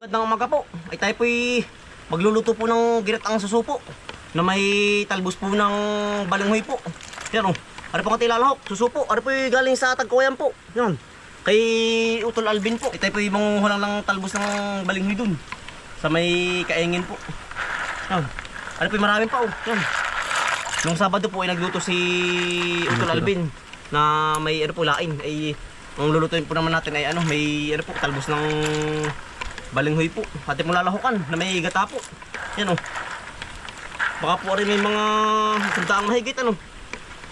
Magandang umaga po. Ay tayo po'y magluluto po ng ginataang susupo na may talbos po ng balinghoy po. Yan o. Ano po kati lalahok? Susupo. Ano po'y galing sa Tagkawayan po. Yan. Kay Utol Alvin po. Ay tayo po'y manghuhulang ng talbos ng balinghoy dun. Sa may kaengin po. Yan. Ano po'y maraming pa o. Yan. Nung Sabado po ay nagluto si Utol Alvin na may ano po lain. Ay ang lulutuin po naman natin ay ano, may ano po talbos ng balinghoy po. Pati mong lalahukan na may gata po. Yan o. Baka po rin may mga sundaang mahigit ano.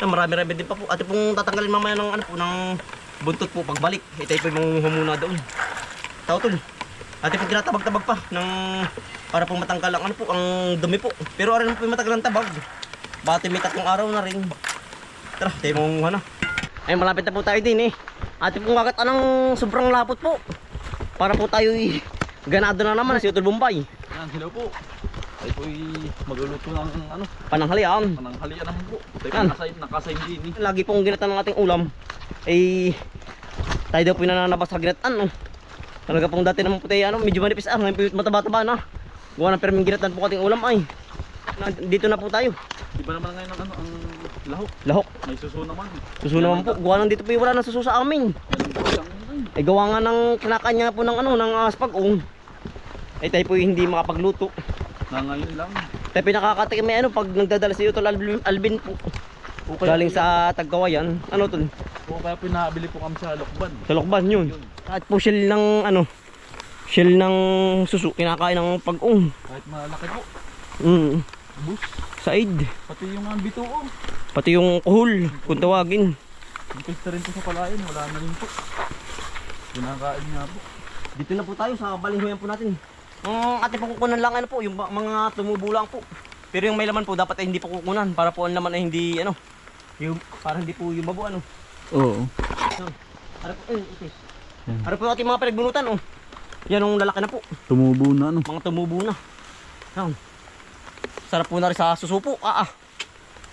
Yan, marami-rami din pa po. Ate pong tatanggalin mamaya ng ano po, ng buntot po pagbalik. Ito po yung humuna doon. Tao tol. Ate pong tinatabag-tabag pa ng para pong matanggal ang ano po, ang dumi po. Pero rin po yung matagal ng tabag. Bati may 3 araw na rin. Tara, tayo mangunguha na. Ay, malapit na po tayo din eh. Ate pong kagat anong sobrang lapot po. Para po tayo ganado na naman si Utol Bombay. Yan, hello po. Tayo po'y magluluto ng ano, Pananghalian. pananghalian naman po. Tayo Yan. nakasayin din eh. Lagi pong ginatan ng ating ulam. Eh, tayo daw po nananabas sa ginatan. Talaga pong dati naman po tayo ano, medyo manipis ngayon po mataba-taba na. Gawa ng perming ginatan po ating ulam ay. Dito na po tayo. Iba naman ngayon ang ano, ang lahok. Lahok. May suso naman. Suso naman po. Gawa ng dito po yung wala ng suso sa amin. Yan po yung Eh gawa nga ng kinakanya po ng ano, ng spag-ong. Eh tayo po hindi makapagluto. na ngayon lang. Tayo pinakakatikim may ano pag nagdadala si Utol Alvin po. Okay, Galing sa Tagkawayan. Ano tol? O kaya pinabili po kami sa Lokban. Sa Lokban yun. At po shell ng ano, shell ng suso kinakain ng pag-ong. Kahit malaki po. Bus. Said. Pati yung bituo. Pati yung kuhol kung tawagin. Pista rin po sa palain. Wala na rin po. Pinakain nga po. Dito na po tayo sa balinghoyan po natin. Ang ating kukunan lang ano po, yung mga tumubo lang po. Pero yung may laman po dapat ay hindi po kukunan para po ang laman ay hindi ano, yung para hindi po yung babo ano. Oo. So, ano po ito. Ano po ating mga pinagbunutan oh. Yan ang lalaki na po. Tumubo na ano. Mga tumubo na. Yan. Sarap po na rin sa susupo.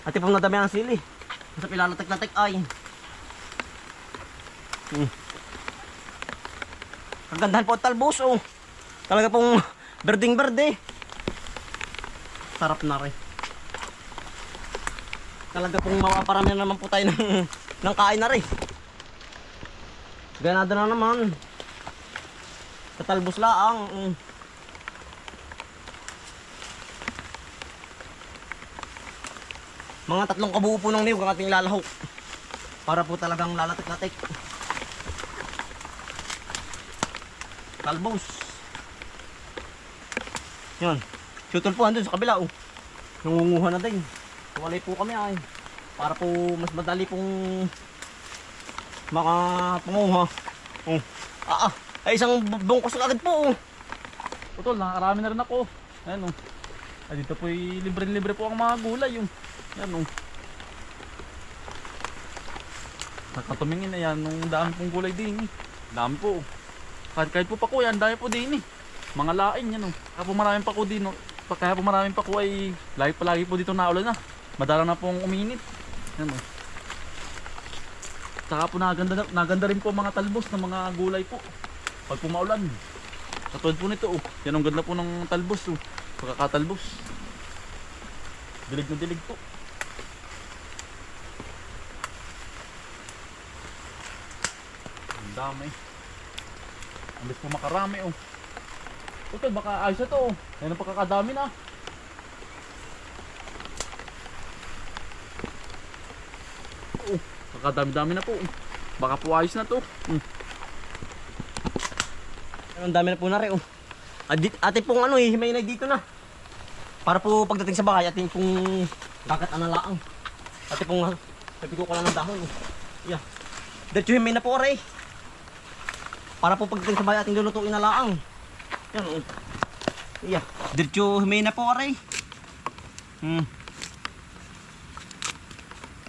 Ate pong nadami ang sili. Sa pilalatek-latek ay. Kagandahan po ang talbos oh. Talaga pong berding-berde. Sarap na rin. Talaga pong mapaparami na naman po tayo ng kain na rin. Ganado na naman. Sa talbos laang. Mga 3 kabuo po ng niyog ang ating lalahok. Para po talagang lalatik-latik. Talbos. Yan. Shuttle po andun sa kabila oh. Nangunguha na din. Walay po kami ay. Para po mas madali pong makapanguha. Oh. Ay isang bungkos agad po oh. Putol, nakakarami na rin ako. Ayan o. Ay, dito po libre-libre po ang mga gulay yung. Ayan o. Nakatumingin na yan nung dami pong gulay din eh. Dami po. Kahit po pa ko yan, dami po din eh. Mga laing yan o. Kaya po maraming pa ko din o. Kaya po maraming pa ko ay palagi po dito naulan na. Madalang na pong uminit. Ayan o. Saka po naganda rin po mga talbos ng mga gulay po. Pag po maulan. Katulad po nito oh. Yan ang ganda po ng talbos oh. Pagkakatalbos. Dilig na dilig po. Ang dami. Ambis po makarami oh. Ito baka ayos na to oh. Yan ang pagkakadami na. Oh, pagkadami-dami na po. Baka po ayos na to. Ang dami na po na rin oh. Ate pong ano eh, may dito na. Para po pagdating sa bahay, ating pong kakat analaang. Ate pong sabi ko lang ng dahon oh. Yeah. Diretsuhin may na po rin. Para po pagdating sa bahay, ating lulutuin na laang. Yan oh. Yeah. Diretsuhin may na po rin.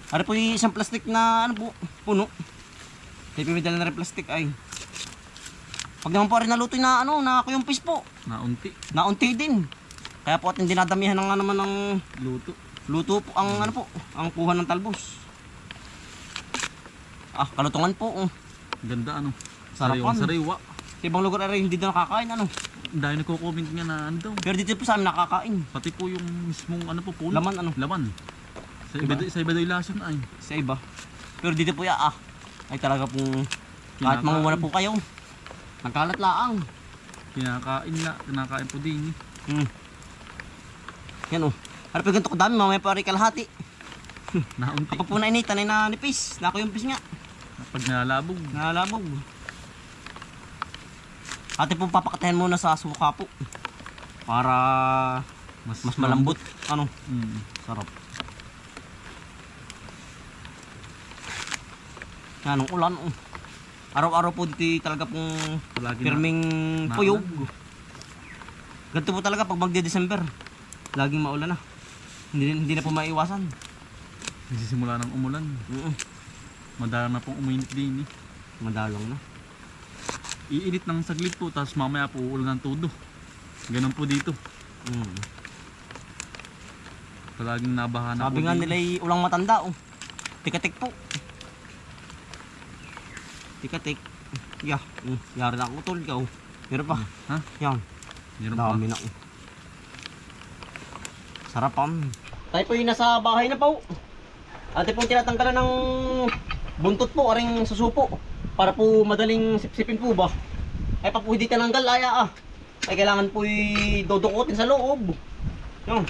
Ano po yung isang plastic na ano po, puno. Pipimidala na rin plastic ay. Pag naman po rin naluto na ano, na kuyumpis po. Naunti din. Kaya po ating dinadamihan ng naman ng luto po ang ano po, ang kuha ng talbos. Kalutungan po. Ganda ano. Sarapan. Sariwa. Sa ibang lugar ay hindi na nakakain ano. dahil nagko-comment nga na ano daw. Pero dito po sa amin nakakain. Pati po yung mismong ano po puno. Laman ano? Laman. Sa iba daw yung lasa na ay. Sa iba. Pero dito po ay talaga pong kahit Kinakain. manguha na po kayo. Nagkalat laang. Kinakain po din. Yan oh. Ano pa ganito ko dami, mamaya pa rin kalahati. Naunti. Ako po na initan ay nanipis. Nako yung pis nga. Pag nalalabog. Nalalabog. Ate po papakatahin muna sa suka po. Para mas malambot. Ano? Sarap. Yan ang ulan oh. Araw-araw po dito talaga pong Palagi pirming na puyog. Ganito po talaga pag magde-December. Laging maulan na. Hindi na po maiwasan. Nagsisimula ng umulan. Madalang na pong uminit din eh. Madalong na. Iinit ng saglit po, tapos mamaya po uulan ng todo. Ganun po dito. Palaging nabaha na po. Sabi nga dito. nila ulang matanda oh. Tikatik po. Tikatik. Yari na ako tol ka oh. Meron pa. Ha? Yan. Meron pa. Dami na oh. Sarapan. Tayo po yung nasa bahay na po. Ate pong tinatanggalan ng buntot po, aring susupo. Para po madaling sipsipin po ba. Ay pa po hindi tinanggal ay ay kailangan po dodokotin sa loob. Yan.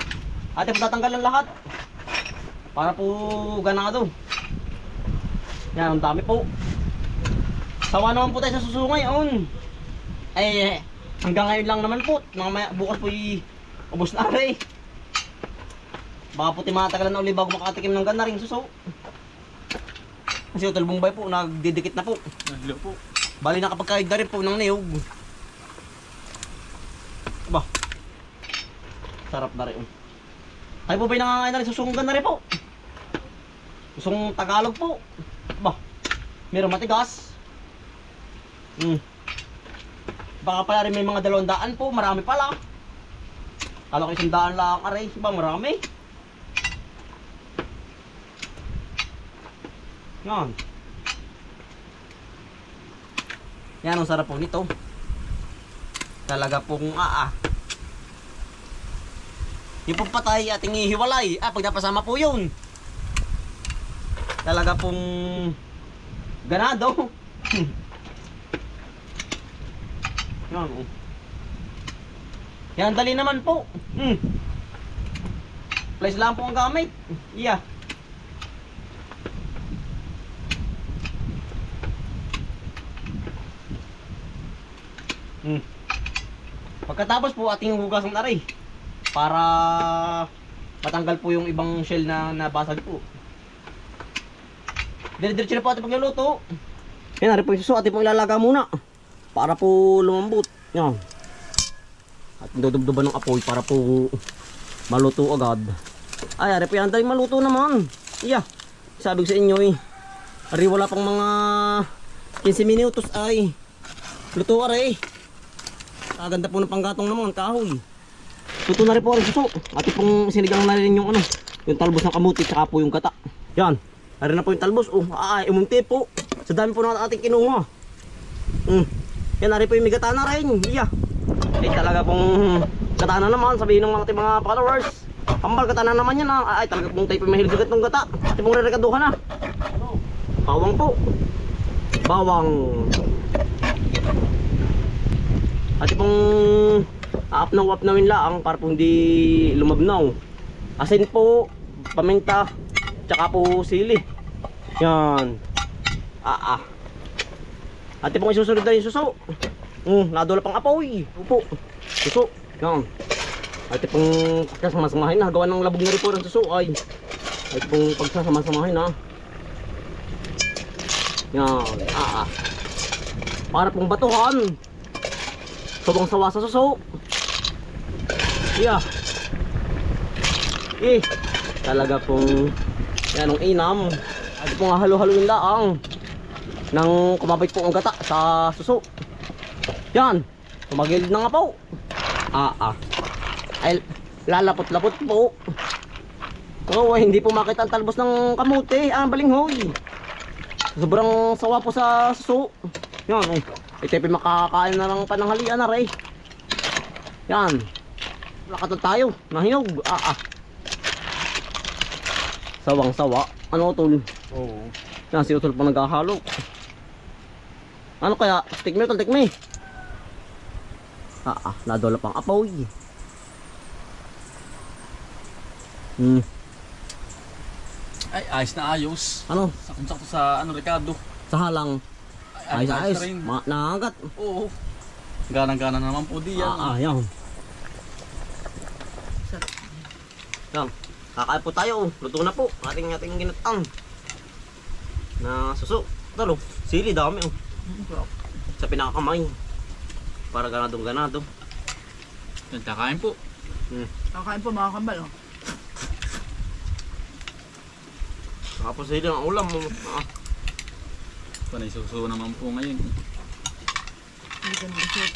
Ate po tatanggalan lahat. Para po ganado. Yan, ang dami po. Sawa naman po tayo sa suso ngayon. Ay, hanggang ngayon lang naman po. Bukas po ubos na rin. Baka po timatagalan na uli bago makatikim ng ganda rin suso. Kasi yung talbong bay po, nagdidikit na po. Hello po. Bali nakapagkaid na rin po ng niyog. Ba, sarap na rin. Tayo po ba'y nangangain na rin susong ganda rin po. Susong Tagalog po. Ba, meron matigas. Baka pala rin may mga 200 po, marami pala. Kala ko 100 lang aray, ba marami. Yan. Yan ang sarap po nito. Talaga pong yung pong patay ating ihiwalay. Pag napasama po yun. Talaga pong ganado. Yan oh. Yan dali naman po. Place lang po ang gamit. Yeah. Pagkatapos po ating hugasan na rin para matanggal po yung ibang shell na nabasag po. Dire-diretso na po ating pagluluto. Yan, ari po yung suso ating pong ilalaga muna para po lumambot. Yan. At dudubduban ng apoy para po maluto agad. Ay, ari po yan, dahil maluto naman. Yeah. Sabi ko sa inyo ari wala pang mga 15 minutos ay luto ari. Ganda po ng panggatong naman, kahoy. Luto na rin po rin suso. Ati pong sinigang na rin yung yung talbos ng kamuti tsaka po yung gata. Yan. Narin na po yung talbos. Umunti po. Sa dami po na ating kinuha. Yan, narin po yung migata na rin. Yeah. Ay talaga pong gata na naman. Sabihin ng mga followers. Kambal gata na naman yan Ay talaga pong tayo po mahilig sugat ng gata. Ati pong re-rekaduhan na. Bawang po. Bawang. Ati pong aapnaw-apnawin lang para po hindi lumabnaw. Asin po, paminta, tsaka po sili. Yan. Ati pong isusunod na yung suso. Nadula pang apoy. Upo. Suso. Yan. Ati pong pagsasamasamahin na. Gawa ng labog na rin po ng suso. Ati pong pagsasamasamahin na. Yan. Para pong batuhan. Sobang sawa sa suso. Yeah. Talaga pong yan ang inam. At pong halo-haluin laang nang kumabit po ang gata sa suso. Yan. Tumagilid na nga po. Ay lalapot-lapot po. Hindi po makita ang talbos ng kamuti. Balinghoy. Sobrang sawa po sa suso. Yan. Ito yung makakain na ng pananghalian na rin. Yan. Lakatan tayo. Nahinog. Sawang-sawa. Ano utol? Oo. Yan, si utol pa naghahalo. Ano kaya? Tikme utol, tikme. Nadola pang apoy. Ay, ayos na ayos. Ano? Sakto sa Ricardo. Sa halang. Ayos, ayos. na rin. Nangagat. Oo. Ganang-gana naman po di yan. Yan. Yan. Kakain po tayo. Luto na po. Ating ginatang. Na suso. Talo. Sili dami. Sa pinakakamay. Para ganadong ganado. Yan, kakain po. Kakain po mga kambal. Oh. Tapos sili ang ulam. Panay suso naman po ngayon. Hindi ka nag-isip.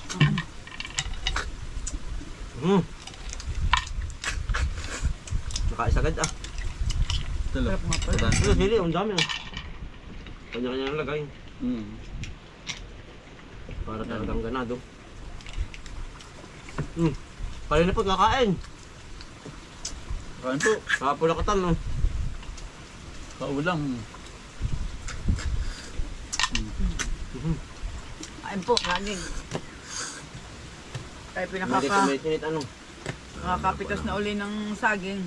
Nakaisagad Talo. Sarap nga pala. Ito sili. Ang dami. Kanya-kanya nalagay. Para talagang ganado. Pala na po kakain. Kain po. Kapulakatan. Paulam. Kain po, laging. Tayo Hindi kumitinit ano. nakakapitas na uli ng saging.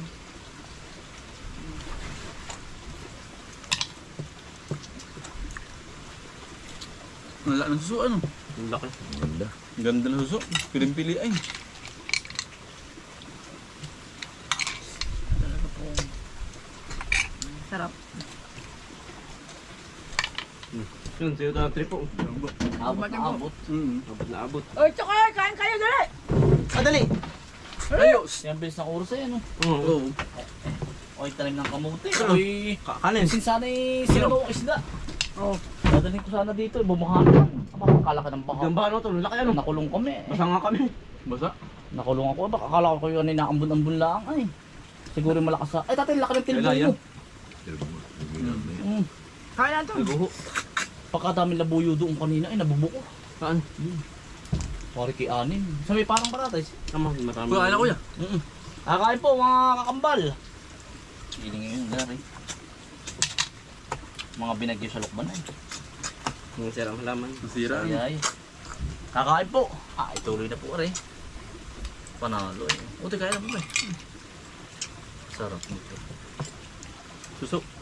Wala ng suso ano. Ang laki. Ang ganda ng suso. Piling-pili ay. Talaga po. Sarap. Yun, sa'yo tayo trip po. Abot na abot. Abot na abot. Oy, tsaka kain kayo, dali! Dali! Ayos! Yan bilis ng oras ay ano. Oo. Oy, tanim ng kamuti. Ano? Oy, Kanin. sana sinabaw ang isda. Oh, Dadaling ko sana dito, bumuhahan. Makakala ka ng baha. Gamba ano to, laki ano. Nakulong kami. Basa nga kami. Basa? Nakulong ako. Baka akala ko yun ay naambun-ambun lang ay. Siguro malakas sa... Ay tatay, laki ng tilbo mo. kain na ito. Naguho. Pagkadami labuyo doon kanina ay nabubuko. Saan? Pari kay anin. Sabi parang patatas. Tama, marami. Kuya, kuya. Kakain po mga kakambal. Hindi ngayon na rin. Mga binagyo sa lukban ay. Ang sirang halaman. Nasira. Ay. Kakain po. Ituloy na po rin. Panalo eh. Uti kaya na po ba eh. Sarap nito. Suso.